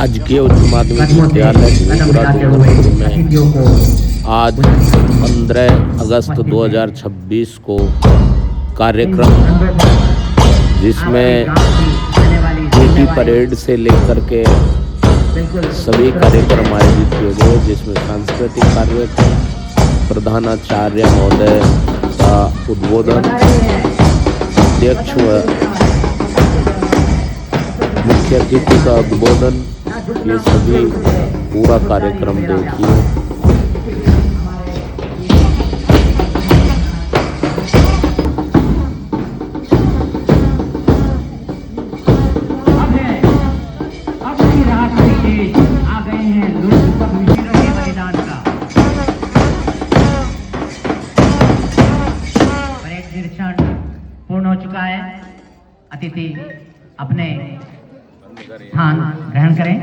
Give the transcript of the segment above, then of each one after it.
राजकीय उच्च माध्यमिक विद्यालय घोघरा डूंगरपुर में आज 15 अगस्त 2026 को कार्यक्रम, जिसमें पीटी परेड से लेकर के सभी कार्यक्रम आयोजित किए गए, जिसमें सांस्कृतिक कार्यक्रम, प्रधानाचार्य महोदय का उद्बोधन, अध्यक्ष व मुख्य अतिथि का उद्बोधन, ये सभी पूरा कार्यक्रम देखिए। पूर्ण हो चुका है। अतिथि अपने स्थान ग्रहण करें।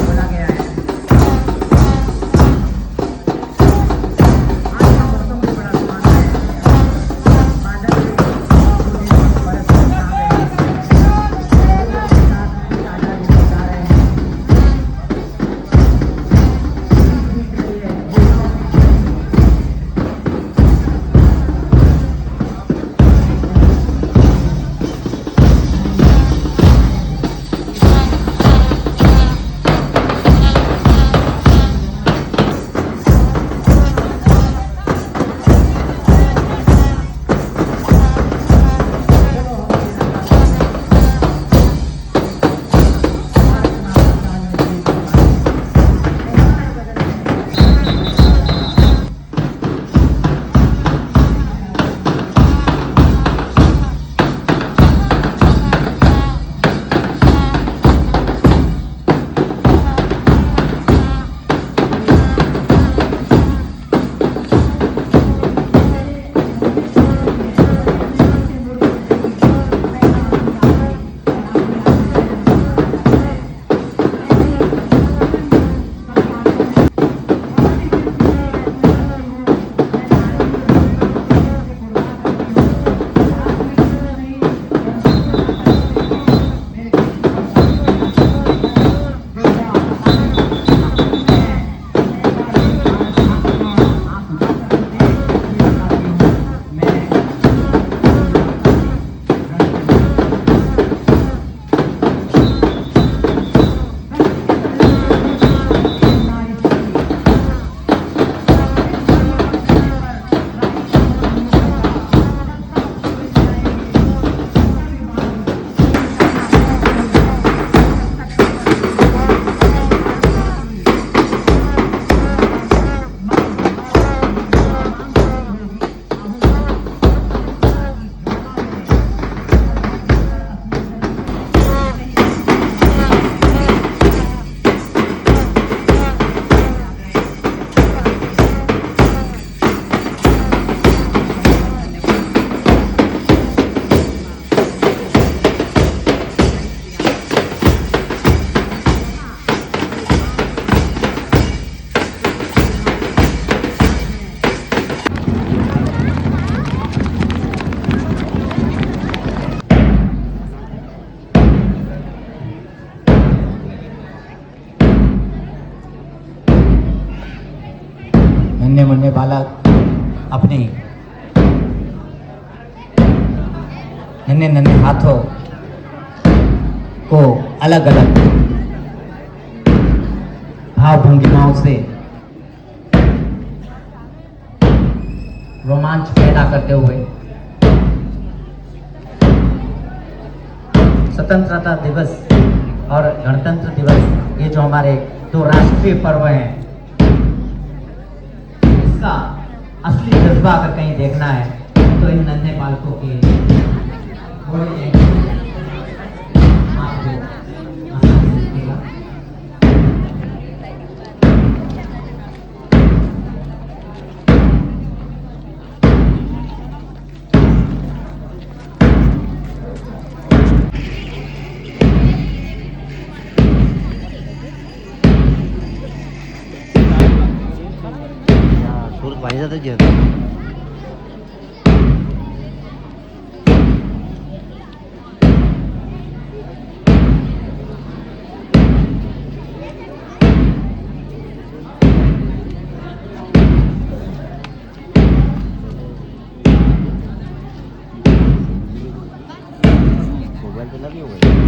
बोला गया है नन्हे मुन्ने बालक अपने नन्हे नन्हे हाथों को अलग अलग भाव भंगिमाओं से रोमांच पैदा करते हुए स्वतंत्रता दिवस और गणतंत्र दिवस, ये जो हमारे दो राष्ट्रीय पर्व हैं, इसका असली जज्बा अगर कहीं देखना है तो इन नन्हे बालकों के भाई ज्यादा मोबाइल पे लगे हुए हैं।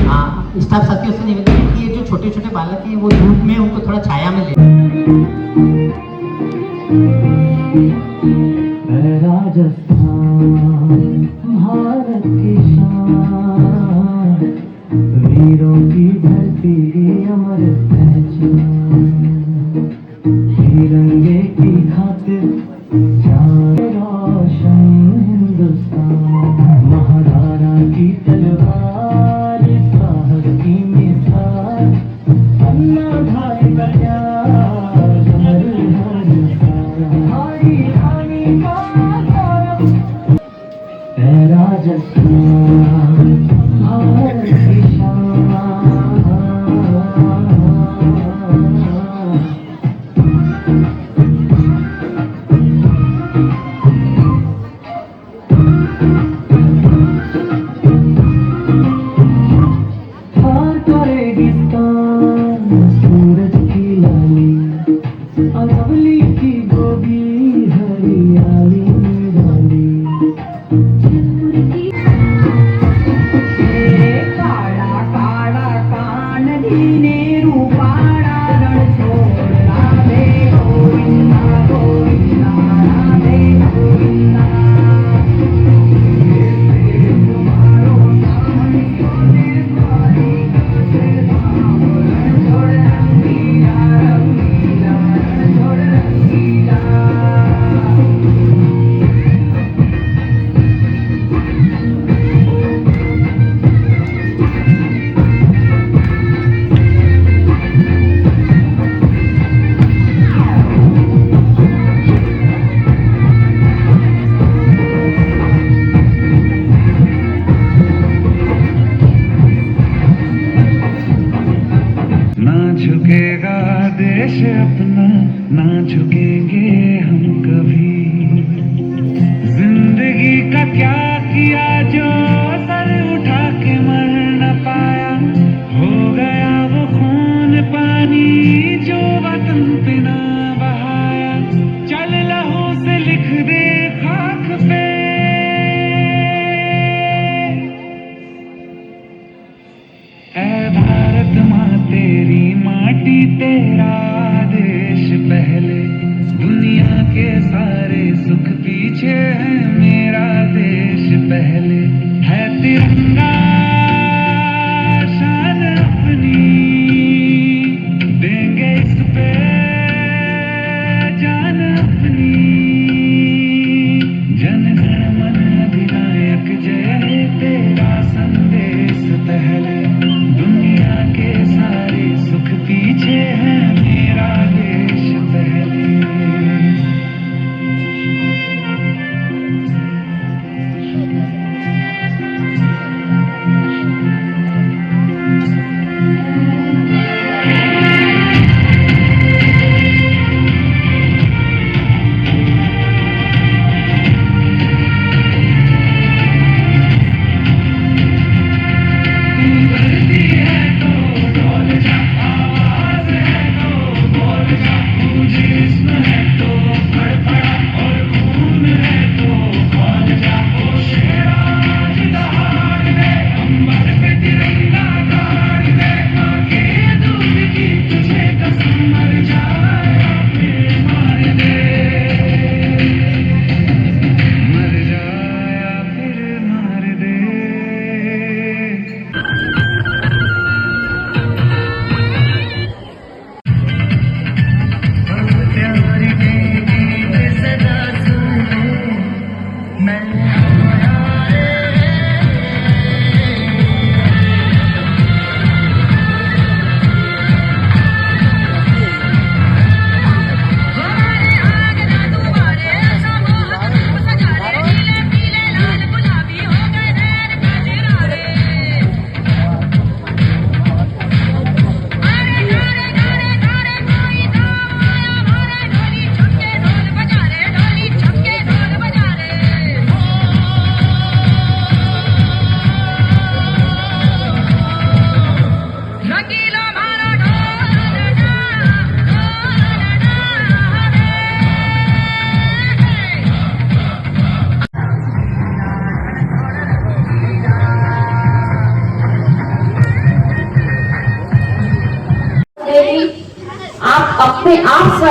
हाँ, स्टाफ साथियों से निवेदन है कि ये जो छोटे छोटे बालक हैं वो धूप में, उनको थोड़ा छाया में ले। राजस्थान भारत की शान, वीरों की धरती अमर पहचान, तिरंगे की खातिर जान रोशन हिंदुस्तान, महाराणा की तलवार साहस की मिसाल, अन्ना भाई बजा हर हर हमारी रानी का गौरव है राजस्थान भारत की शान। पार करेगी सूरज की लाली, अरवली की गोभी हरियाली निराली। काळा काळा कान धीने रूपाळा रणछोडला रे गोविंदा गोविंदा रे गोविंदा। ना झुकेगा देश अपना, ना झुकेंगे हम कभी। जिंदगी का क्या किया जो सर उठा के मर न पाया, हो गया वो खून पानी जो वतन पे ना बहाया। चल लहू से लिख दे खाक पे, ऐ भारत माँ तेरी माटी तेरा देश पहले, दुनिया के सारे सुख पीछे है मेरा देश पहले। है तिरंगा शान अपनी, देंगे इस पे जान अपनी। जन गण मन अधिनायक जय हे तेरा संदेश पहले, दुनिया के सारे सुख पीछे है मेरा देश पहले।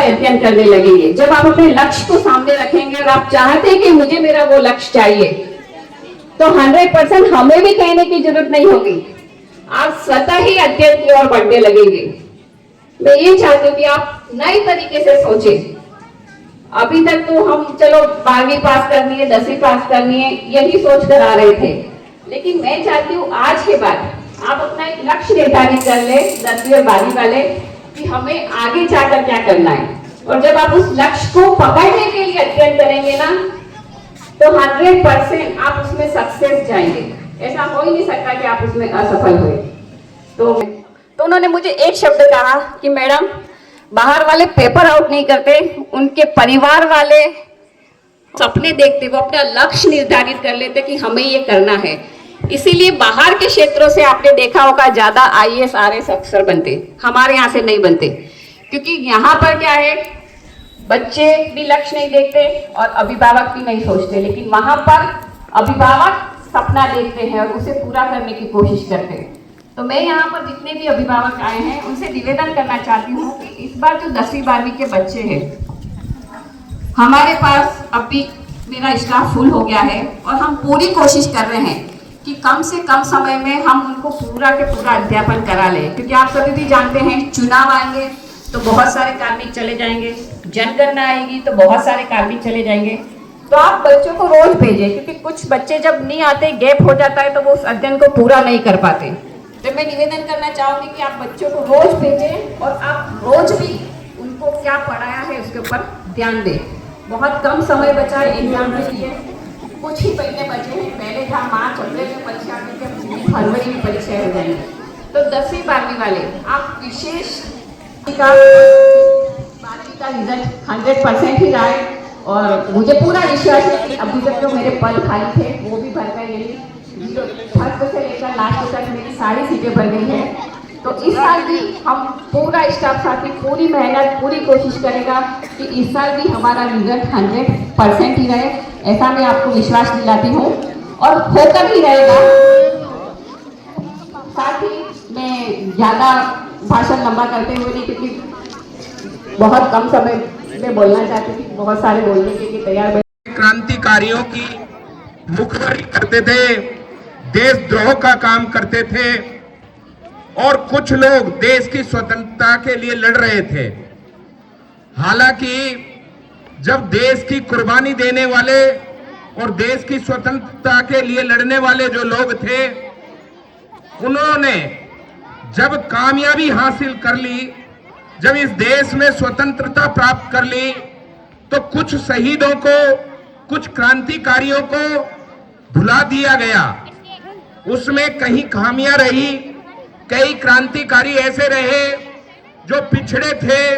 अध्ययन करने लगेंगे। जब आप अपने लक्ष्य को सामने रखेंगे और आप चाहते हैं कि मुझे मेरा वो लक्ष्य चाहिए, तो 100% हमें भी कहने की जरूरत नहीं होगी, आप स्वतः ही अध्ययन की ओर बढ़ने लगेंगे। मैं ये चाहती हूँ कि आप नए तरीके से सोचें। अभी तक तो हम चलो 12वीं पास करनी है, 10वीं पास करनी है, यही सोच कर आ रहे थे, लेकिन मैं चाहती हूँ आज के बाद आप अपना एक लक्ष्य निर्धारित कर ले 10वीं और 12वीं वाले कि हमें आगे जाकर क्या करना है। और जब आप उस लक्ष्य को पकड़ने के लिए अध्ययन करेंगे ना, तो 100% आप उसमें सक्सेस जाएंगे। ऐसा हो ही नहीं सकता कि आप उसमें असफल हुए। तो उन्होंने मुझे एक शब्द कहा कि मैडम, बाहर वाले पेपर आउट नहीं करते, उनके परिवार वाले सपने देखते, वो अपना लक्ष्य निर्धारित कर लेते कि हमें ये करना है। इसीलिए बाहर के क्षेत्रों से आपने देखा होगा ज्यादा IAS RS अफसर बनते, हमारे यहाँ से नहीं बनते, क्योंकि यहाँ पर क्या है, बच्चे भी लक्ष्य नहीं देखते और अभिभावक भी नहीं सोचते, लेकिन वहां पर अभिभावक सपना देखते हैं और उसे पूरा करने की कोशिश करते हैं। तो मैं यहाँ पर जितने भी अभिभावक आए हैं उनसे निवेदन करना चाहती हूँ कि इस बार जो 10वीं 12वीं के बच्चे हैं, हमारे पास अभी मेरा स्टाफ फुल हो गया है और हम पूरी कोशिश कर रहे हैं कि कम से कम समय में हम उनको पूरा के पूरा अध्यापन करा लें, क्योंकि आप सभी भी जानते हैं चुनाव आएंगे तो बहुत सारे कार्मिक चले जाएंगे, जनगणना आएगी तो बहुत सारे कार्मिक चले जाएंगे। तो आप बच्चों को रोज भेजें, क्योंकि कुछ बच्चे जब नहीं आते, गैप हो जाता है, तो वो उस अध्ययन को पूरा नहीं कर पाते। तो मैं निवेदन करना चाहूंगी कि आप बच्चों को रोज भेजें और आप रोज भी उनको क्या पढ़ाया है उसके ऊपर ध्यान दें। बहुत कम समय बचा है एग्जाम के लिए, कुछ ही महीने बचे हैं। पहले था मार्च अप्रैल में परीक्षा, फरवरी में परीक्षा हो जाएंगी। तो 10वीं 12वीं वाले आप विशेष का 12वीं का रिजल्ट 100% ही रहा है और मुझे पूरा विश्वास है कि अभी तक जो मेरे पल खाली थे वो भी भर गए। फर्स्ट से लेकर लास्ट तक मेरी सारी सीटें भर गई हैं। तो इस साल भी हम पूरा स्टाफ साथी पूरी मेहनत पूरी कोशिश करेगा कि इस साल भी हमारा रिजल्ट 100% ही रहे, ऐसा मैं आपको विश्वास दिलाती हूँ और होकर ही रहेगा। साथ ही मैं ज़्यादा भाषण लंबा करते हुए नहीं, क्योंकि बहुत कम समय में बोलना चाहती थी, बहुत सारे बोलने के लिए तैयार। क्रांतिकारियों की मुखबरी करते थे, देशद्रोह का काम करते थे और कुछ लोग देश की स्वतंत्रता के लिए लड़ रहे थे। हालांकि जब देश की कुर्बानी देने वाले और देश की स्वतंत्रता के लिए लड़ने वाले जो लोग थे, उन्होंने जब कामयाबी हासिल कर ली, जब इस देश में स्वतंत्रता प्राप्त कर ली, तो कुछ शहीदों को, कुछ क्रांतिकारियों को भुला दिया गया। उसमें कहीं खामियां रही, कई क्रांतिकारी ऐसे रहे जो पिछड़े थे,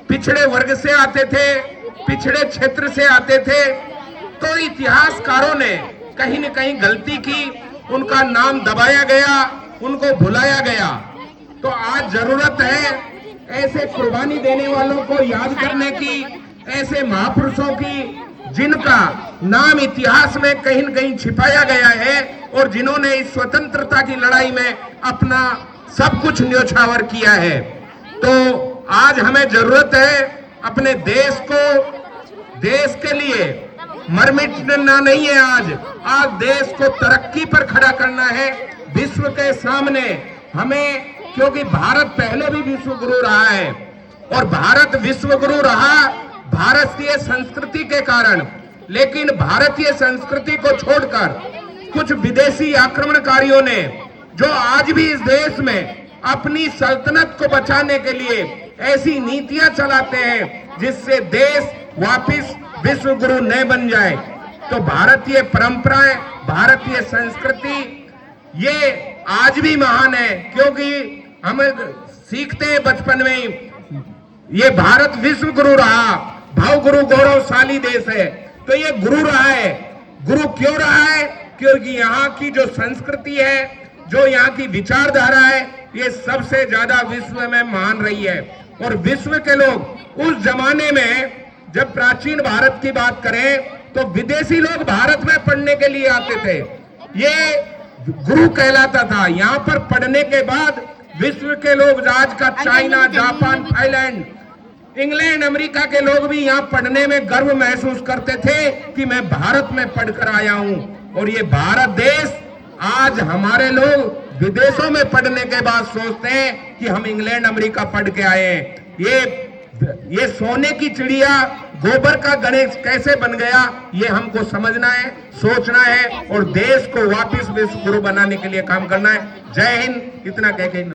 पिछड़े वर्ग से आते थे, पिछड़े क्षेत्र से आते थे। तो इतिहासकारों ने कहीं न कहीं गलती की, उनका नाम दबाया गया, उनको भुलाया गया। तो आज जरूरत है ऐसे कुर्बानी देने वालों को याद करने की, ऐसे महापुरुषों की जिनका नाम इतिहास में कहीं न कहीं छिपाया गया है और जिन्होंने इस स्वतंत्रता की लड़ाई में अपना सब कुछ न्योछावर किया है। तो आज हमें जरूरत है अपने देश को, देश के लिए मर मिटना नहीं है। आज देश को तरक्की पर खड़ा करना है विश्व के सामने हमें, क्योंकि भारत पहले भी विश्व गुरु रहा है और भारत विश्व गुरु रहा भारतीय संस्कृति के कारण। लेकिन भारतीय संस्कृति को छोड़कर कुछ विदेशी आक्रमणकारियों ने, जो आज भी इस देश में अपनी सल्तनत को बचाने के लिए ऐसी नीतियां चलाते हैं जिससे देश वापस विश्व गुरु न बन जाए। तो भारतीय परंपराएं, भारतीय संस्कृति ये आज भी महान है, क्योंकि हम सीखते हैं बचपन में ये भारत विश्व गुरु रहा, भाव गुरु गौरवशाली देश है। तो ये गुरु रहा है। गुरु क्यों रहा है? क्योंकि यहाँ की जो संस्कृति है, जो यहाँ की विचारधारा है, ये सबसे ज्यादा विश्व में महान रही है। और विश्व के लोग उस जमाने में जब प्राचीन भारत की बात करें तो विदेशी लोग भारत में पढ़ने के लिए आते थे, ये गुरु कहलाता था। यहाँ पर पढ़ने के बाद विश्व के लोग, आज का China, Japan, Thailand, England America के लोग भी यहाँ पढ़ने में गर्व महसूस करते थे कि मैं भारत में पढ़कर आया हूं। और ये भारत देश आज हमारे लोग विदेशों में पढ़ने के बाद सोचते हैं कि हम इंग्लैंड अमेरिका पढ़ के आए हैं। ये सोने की चिड़िया गोबर का गणेश कैसे बन गया, ये हमको समझना है, सोचना है और देश को वापस विश्व गुरु बनाने के लिए काम करना है। जय हिंद। इतना कह के